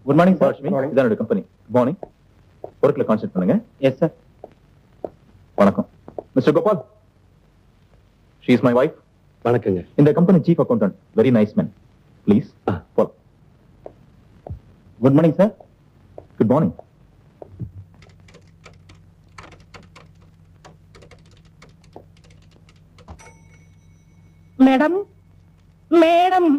Good morning sir. இதான் என்னோட company. Good morning. ஒர்க்ல கான்சென்ட்ரேட் பண்ணுங்க. Yes sir. வணக்கம் mister Gopal. She is my wife. வணக்கங்க. இந்த company chief accountant. Very nice man. Please follow. Good morning sir. Good morning. Madam madam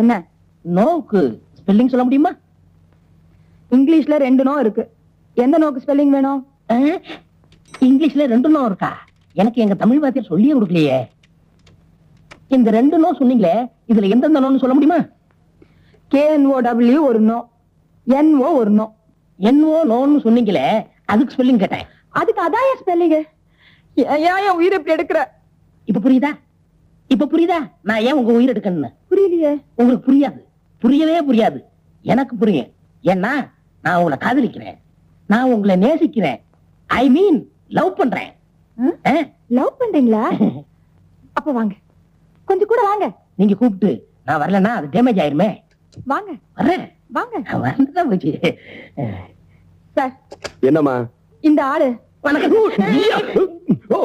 என்ன நோக்கு spelling சொல்ல முடியுமா? இங்கிலீஷ்ல 2 நோ இருக்கு. எந்த நோக்கு ஸ்பெல்லிங் வேணும்? இங்கிலீஷ்ல 2 நோ இருக்கா? எனக்கு எங்க தமிழ் வாத்தியார் சொல்லியே கொடுக்கலையே. இந்த 2 நோ சொன்னீங்களே, இதுல எந்தெந்த நோன்னு சொல்ல முடியுமா? KNOW ஒரு நோ, NO ஒரு நோ. NO நோன்னு சொன்னீங்களே, அதுக்கு ஸ்பெல்லிங் கேட்டேன். அதுக்கு அதான் ஸ்பெல்லிங். ஏன் உயிர் இப்படி எடுக்கிற? இப்ப புரியுதா? இப்ப புரியுதா நான் ஏன் உங்க உயிர் எடுக்கணும்னு? புரியலையே. உங்களுக்கு புரியாது, புரியவே புரியாது. எனக்கு புரியும். ஏன்னா நான் உங்களை காதலிக்கிறேன், நான் உங்களை நேசிக்கிறேன். ஐ மீன் லவ் பண்றேன். லவ் பண்றீங்களா? அப்ப வாங்க, கொஞ்சம் கூட வாங்க. நீங்க கூப்பிட்டு நான் வரலன்னா அது டேமேஜ் ஆயிருமே. வாங்க வர்றேன். வாங்க. வந்துதான் போச்சு. சார் என்னம்மா இந்த ஆளு ஓ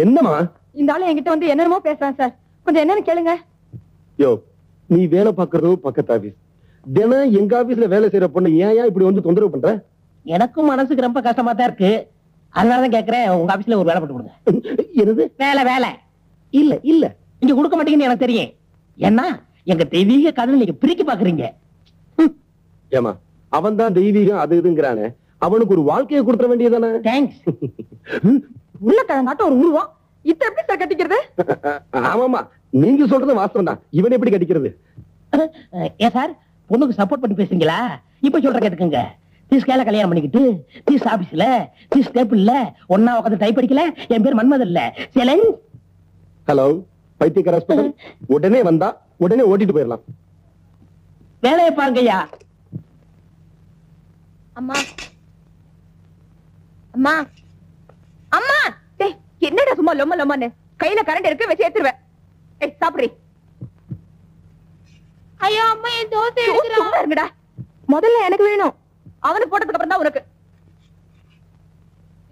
என்னம்மா இந்த ஆளு என்கிட்ட வந்து என்னென்னமோ பேசுறான் சார். கொஞ்சம் என்னன்னு கேளுங்க. யோ நீ வேலை பார்க்கறதும் பக்கத்து ஆபீஸ். தினம் எங்க ஆபீஸ்ல வேலை செய்யற பொண்ணு ஏன் இப்படி வந்து தொந்தரவு பண்ற? எனக்கும் மனசுக்கு ரொம்ப கஷ்டமா தான் இருக்கு. அதனாலதான் கேக்குறேன், உங்க ஆபீஸ்ல ஒரு வேலை போட்டு கொடுங்க. என்னது வேலை? வேலை இல்ல இல்ல, இங்க கொடுக்க மாட்டீங்கன்னு எனக்கு தெரியும். ஏன்னா எங்க தெய்வீக காதல் நீங்க பிரிக்க பாக்குறீங்க. ஏமா அவன் தான் தெய்வீகம் அது இதுங்கிறானே, அவனுக்கு ஒரு வாழ்க்கையை கொடுத்துட வேண்டியதானே? தேங்க்ஸ். உருளைக்கிழங்காட்ட ஒரு உருவம் இத்த எப்படி சார் கட்டிக்கிறது? ஆமாமா நீங்க சொல்றது வாஸ்தவம் தான். இவன் எப்படி கட்டிக்கிறது? ஏன் சார் பொண்ணுக்கு சப்போர்ட் பண்ணி பேசுறீங்களா? இப்ப சொல்ற கேட்டுக்கங்க. தீஸ்கால கல்யாணம் பண்ணிக்கிட்டு தீஸ் ஆபீஸ்ல தீஸ் டேபிள்ல ஒன்னா உட்காந்து டைப் அடிக்கல. என் பேர் மன்மது இல்ல சேலஞ்ச். ஹலோ பைத்தியக்கார ஹாஸ்பிடல். உடனே வந்தா உடனே ஓட்டிட்டு போயிடலாம். வேலையை பாருங்கய்யா. அம்மா அம்மா அம்மா. டேய் என்னடா சும்மா லொம்ம லொம்மன்னு? கையில கரண்ட் இருக்கு, வச்சு ஏத்துருவேன். ஏய் சாப்பிடுறீ. ஐயோ அம்மா என் தோசை எடுக்குறா. சும்மா இருங்கடா. முதல்ல எனக்கு வேணும், அவனுக்கு போட்டதுக்கு அப்புறம் தான் உனக்கு.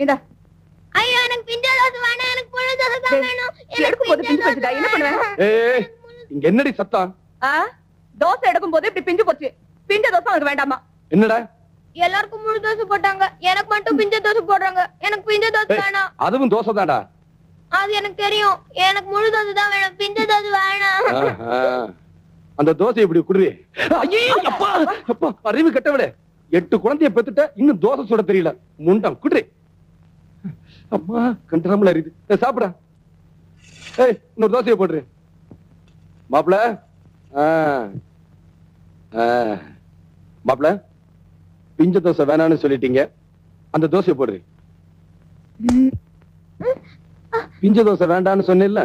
இந்தா. ஐயோ எனக்கு பிஞ்ச தோசை வேணும், எனக்கு முழு தோசை தான் வேணும். எனக்கு போடு பிஞ்சு போச்சுடா. என்ன பண்ணுவேன்? ஏய் இங்க என்னடி சத்தம்? தோசை எடுக்கும் போது இப்படி பிஞ்சு போச்சு. பிஞ்ச தோசை உனக்கு வேண்டாமா? என்னடா எல்லாருக்கும் முழு தோசை போட்டாங்க, எனக்கு மட்டும் பிஞ்ச தோசை போடுறாங்க. எனக்கு பிஞ்ச தோசை வேணாம். அதுவும் தோசை தான்டா. அது எனக்கு தெரியும், எனக்கு முழு தோசை தான் வேணும், பிஞ்ச தோசை வேணாம். அந்த தோசை இப்படி குடுறி. ஐயோ அப்பா அப்பா அறிவு கட்டவிட. 8 குழந்தைய பெத்துட்ட, இன்னும் தோசை சுட தெரியல. முண்டம் குடுறி. அம்மா கண்டராமல அறியுது. சாப்பிடா. ஏய் இன்னொரு தோசையை போடுறேன் மாப்பிள. மாப்பிள பிஞ்ச தோசை வேணான்னு சொல்லிட்டீங்க, அந்த தோசையை போடுறேன். பிஞ்ச தோசை வேண்டான்னு சொன்ன,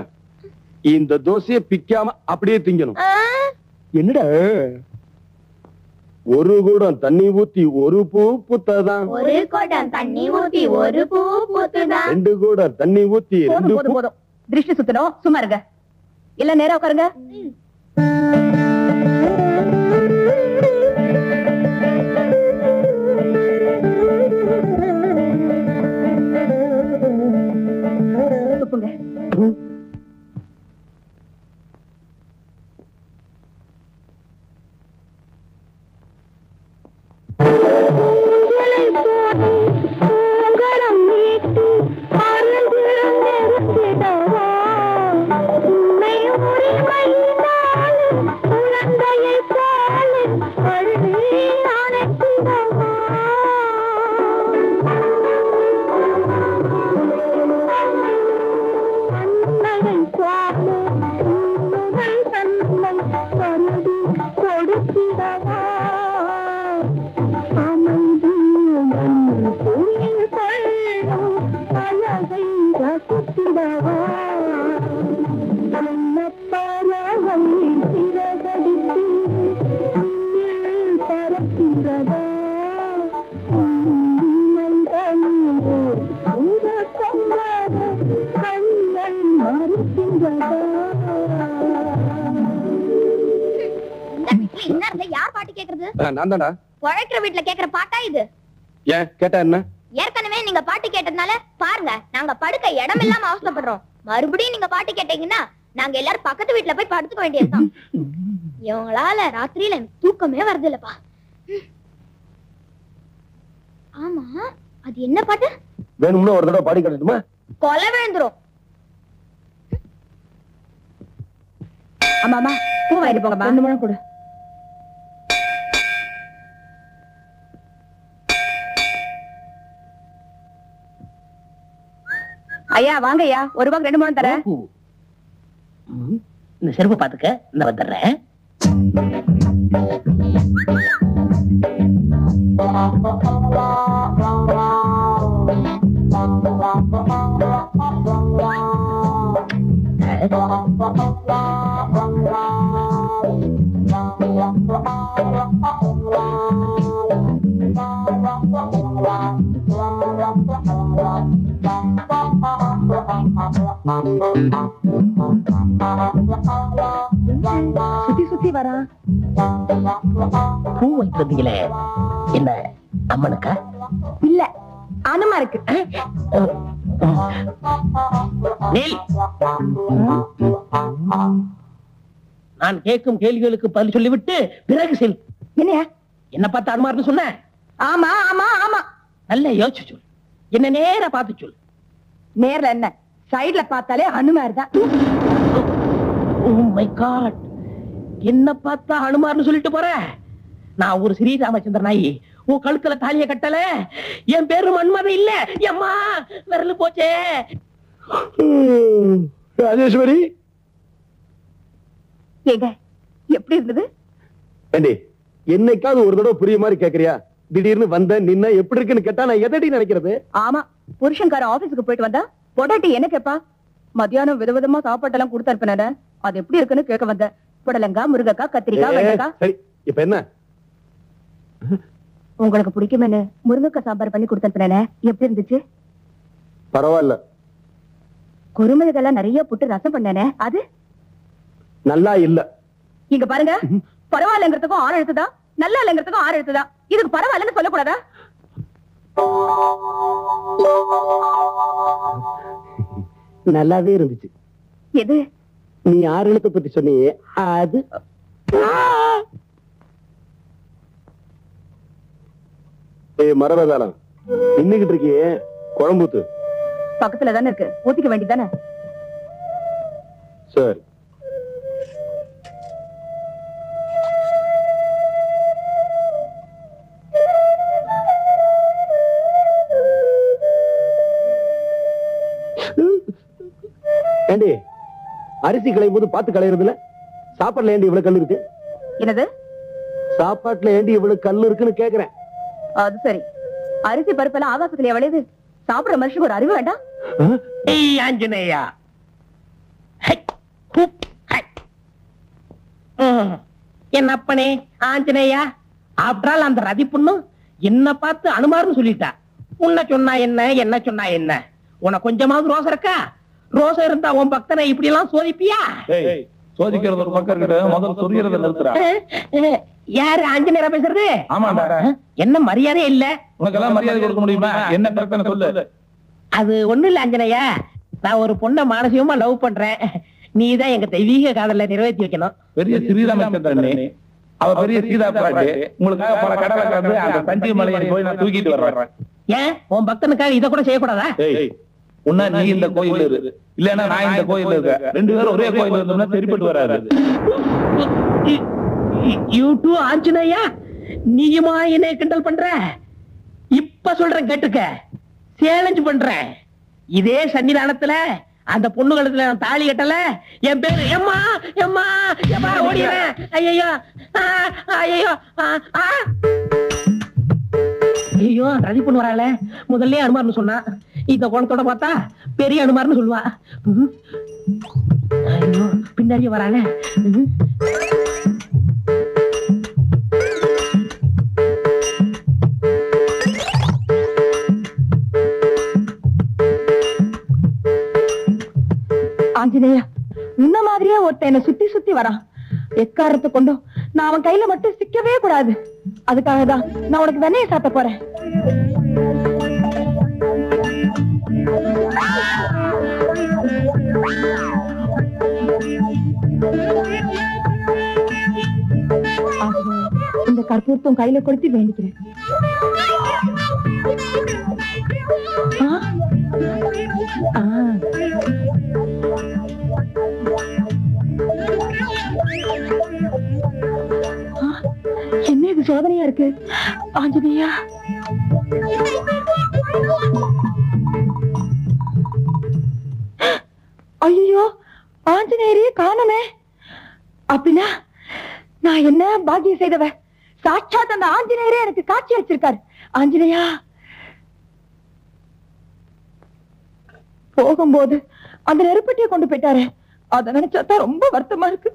இந்த தோசையை பிக்காம அப்படியே திங்கணும். என்னடா ஒரு குடம் தண்ணி ஊத்தி ஒரு பூ பூத்ததான், ஒரு குடம் தண்ணி ஊத்தி ஒரு பூ பூத்துதான், 2 குடம் தண்ணி ஊத்தி போதும். திருஷ்டி சுத்தணும், சும்மா இருங்க. இல்ல நேரா உட்காருங்க. துப்புங்க. என்ன யார் பாட்டு கேக்குறது? நான் தான்டா. உழைக்கிற வீட்டுல கேக்குற பாட்டா இது? ஏன் கேட்டா என்ன? ஏற்கனவே நீங்க பாட்டு கேட்டதுனால பாருங்க நாங்க படுக்க இடம் இல்லாம அவசரப்படுறோம். மறுபடியும் நீங்க பாட்டு கேட்டீங்கன்னா நாங்க எல்லாரும் பக்கத்து வீட்டுல போய் படுத்துக்க வேண்டியதுதான். இவங்களால ராத்திரியில எனக்கு தூக்கமே வருது இல்லப்பா. ஆமா, அது என்ன பாட்டு? வேணும்னா ஒரு தடவை பாடி காட்டட்டுமா? கொலை விழுந்துரும். ஆமாமா, பூ வாங்கிட்டு போங்கம்மா. 2 முழம் கொடு. ஐயா வாங்க ஐயா, 1 ரூபாய்க்கு 2 முழம் தரேன். இந்த செருப்பு பாத்துக்க, இந்த வந்துடுறேன். சுத்தி சுத்தி வரா. பூ வைக்கிறதுல என்ன அம்மனுக்கா? இல்ல, அனுமா இருக்கு. நில். நான் கேட்கும் கேள்விகளுக்கு பதில் சொல்லிவிட்டு பிறகு செல். என்னையா என்ன பார்த்து அனுமார்னு சொன்ன? ஆமா ஆமா ஆமா, நல்ல யோசிச்சு சொல். என்ன நேரா பார்த்து சொல். நேர்ல என்ன, சைடுல பார்த்தாலே ஹனுமார் தான். Oh my God. என்ன பார்த்தா ஹனுமார்னு சொல்லிட்டு போற? நான் ஒரு ஸ்ரீராமச்சந்திர நாயி, உன் கழுத்துல தாலிய கட்டல. என் பேரு மன்மதன் இல்ல. அம்மா விரலு போச்சே. ராஜேஸ்வரி, ஏங்க எப்படி இருந்தது? ஏண்டி என்னைக்காவது ஒரு தடவை புரிய மாதிரி கேக்குறியா? திடீர்னு வந்த நின்ன எப்படி இருக்குன்னு கேட்டா நான் எதடி நினைக்கிறது? ஆமா, புருஷன்கார ஆபீஸ்க்கு போயிட்டு வந்தா பொடாட்டி என்ன கேப்பா? மத்தியானம் விதவிதமா சாப்பாட்டெல்லாம் கொடுத்து அனுப்பின, அது எப்படி இருக்குன்னு கேட்க வந்த. புடலங்காய், முருங்கக்காய், கத்திரிக்காய், வெண்டைக்காய். சரி, இப்ப என்ன? உங்களுக்கு பிடிக்குமென்னு முருங்கக்காய் சாம்பார் பண்ணி கொடுத்து அனுப்பின, எப்படி இருந்துச்சு? பரவாயில்ல. குருமிளகெல்லாம் நிறைய போட்டு ரசம் பண்ணனே, அது நல்லா இல்ல. இங்க பாருங்க, பரவாயில்லங்கிறதுக்கும் 6 எழுத்துதான், நல்லா இல்லங்கிறதுக்கும் 6 எழுத்துதான். இதுக்கு பரவாயில்லன்னு சொல்லக்கூடாதா? நல்லாவே இருந்துச்சு. எது? நீ 6 எழுத்தை பத்தி சொன்னியே அது. ஏய் மரபதாளம், நின்னுகிட்டு இருக்கியே, குழம்புத்து பக்கத்துல தானே இருக்கு, ஊத்திக்க வேண்டியதானே? சரி. ஏண்டி அரிசி களையும் போது பார்த்து களையறதுல சாப்பாட்டுல ஏண்டி இவ்வளவு கல் இருக்கு? என்னது? சாப்பாட்டுல ஏண்டி இவ்வளவு கல் இருக்குன்னு கேக்குறேன். அது சரி, அரிசி பருப்பெல்லாம் ஆகாசத்துல விளையுது. சாப்பிடுற மனுஷனுக்கு ஒரு அறிவு வேண்டாம்? ஏய் ஆஞ்சநேயா. ஹை, ஹுப், ஹை. என் அப்பனே ஆஞ்சநேயா. ஆப்டரால் அந்த ரதி பொண்ணு என்ன பார்த்து அனுமார்னு சொல்லிட்டா. உன்ன சொன்னா என்ன, என்ன சொன்னா என்ன? உனக்கு கொஞ்சமாவது ரோசம் இருக்கா? ரோசம் இருந்தா உன் பக்தனை இப்படி எல்லாம் சோதிப்பியா? சோதிக்கிறது ஒரு பக்கம் இருக்கட்டும், முதல்ல சொரியறத நிறுத்துறா. யாரு ஆஞ்சநேயரா பேசுறது? ஆமாடா. என்ன மரியாதை இல்ல? உனக்கெல்லாம் மரியாதை கொடுக்க முடியுமா? என்ன பிரச்சனை சொல்லு. அது ஒண்ணு இல்ல ஆஞ்சநேயா, நான் ஒரு பொண்ணை மானசீகமா லவ் பண்றேன். நீதான் எங்க தெய்வீக காதல நிறைவேற்றி வைக்கணும். பெரிய ஸ்ரீராமச்சந்திரன், அவ பெரிய சீதா பிராட்டி, உங்களுக்காக பல கடலை கடந்து அந்த தஞ்சை மலையை போய் நான் தூக்கிட்டு வர்றேன். ஏன் உன் பக்தனுக்காக இதை கூட செய்யக்கூடாதா? உன்ன நீ இந்த கோயில் இரு, இல்லன்னா நான் இந்த கோயில் இருக்கேன். 2 பேரும் ஒரே கோயில் இருந்தோம்னா சரிப்பட்டு வராது. யூ டூ ஆஞ்சநேயா, நீயுமா என்ன கிண்டல் பண்ற? இப்ப சொல்றேன் கேட்டுக்க, சேலஞ்ச் பண்றேன். இதே சன்னிதானத்துல அந்த பொண்ணு கழுத்துல நான் தாலி கட்டல, என் பேரு எம்மா எம்மா எம்மா ஓடிறேன். ஐயோ ஐயோ ஐயோ, ரதி பொண்ணு வரால. முதல்ல அனுமார்னு சொன்னா, இந்த கோணத்தோட பார்த்தா பெரிய அனுமார்னு சொல்லுவா. ஐயோ, பின்னாடியே வரால. ஆஞ்சநேயா, உன்ன மாதிரியே ஒருத்த என்ன சுத்தி சுத்தி வரான். எக்காரத்தை கொண்டும் நான் அவன் கையில மட்டும் சிக்கவே கூடாது. அதுக்காக தான் நான் உனக்கு வெண்ணெயை சாப்பிட போறேன். இந்த கற்பூரத்தும் கையில கொடுத்து வேண்டிக்கிறேன். என்ன இது சோதனையா இருக்கு? ஆஞ்சநேயா, ஐயோ ஆஞ்சநேயரையே காணமே. அப்படின்னா நான் என்ன பாக்கியம் செய்தவ? சாட்சாத் அந்த ஆஞ்சநேயரே எனக்கு காட்சி அளிச்சிருக்காரு. ஆஞ்சநேயா, போகும்போது அந்த நெருப்பட்டியை கொண்டு போயிட்டாரு. அதை நினைச்சாதான் ரொம்ப வருத்தமா இருக்கு.